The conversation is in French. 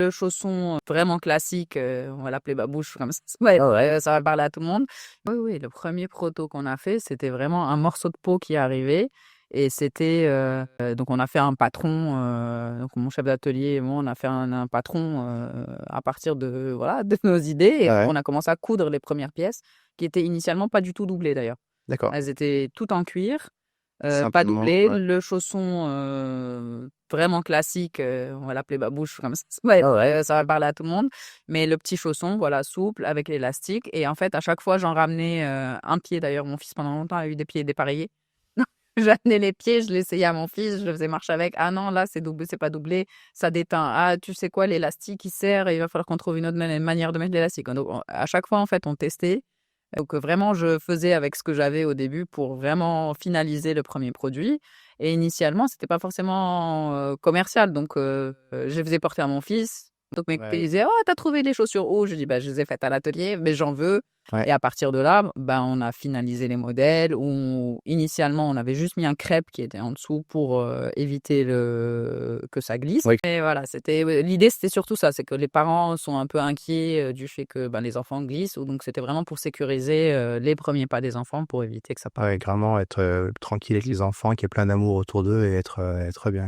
Le chausson vraiment classique, on va l'appeler babouche comme ça. Ouais, ça va parler à tout le monde. Oui, oui, le premier proto qu'on a fait, c'était vraiment un morceau de peau qui arrivait et c'était, donc on a fait un patron, donc mon chef d'atelier et moi, on a fait un patron, à partir de voilà, de nos idées et Ah ouais, on a commencé à coudre les premières pièces qui étaient initialement pas du tout doublées d'ailleurs. d'accord. Elles étaient toutes en cuir. Pas Simplement, doublé. ouais. Le chausson, vraiment classique, on va l'appeler babouche comme ça. Ouais, ça va parler à tout le monde. Mais le petit chausson, voilà, souple avec l'élastique et en fait, à chaque fois, j'en ramenais, un pied d'ailleurs. Mon fils, pendant longtemps, a eu des pieds dépareillés. J'amenais les pieds, je l'essayais à mon fils, je le faisais marcher avec. «Ah non, là, c'est doublé, c'est pas doublé, ça déteint. Ah, tu sais quoi, l'élastique, il serre et il va falloir qu'on trouve une autre manière de mettre l'élastique». Donc on à chaque fois, en fait, on testait. Donc vraiment, je faisais avec ce que j'avais au début pour vraiment finaliser le premier produit et initialement, c'était pas forcément, commercial donc je faisais porter à mon fils. Donc mes copines Ouais. disaient: «Oh, tu trouvé les chaussures où?» Je dis: «Bah, je les ai faites à l'atelier, mais j'en veux» Ouais. et à partir de là, ben, on a finalisé les modèles où initialement, on avait juste mis un crêpe qui était en dessous pour, éviter que ça glisse Oui. et voilà, c'était l'idée, c'était surtout ça, c'est que les parents sont un peu inquiets, du fait que, ben, les enfants glissent ou donc c'était vraiment pour sécuriser, les premiers pas des enfants pour éviter que ça parte. Ouais, vraiment être, tranquille avec les enfants, qu'il y ait plein d'amour autour d'eux et être bien.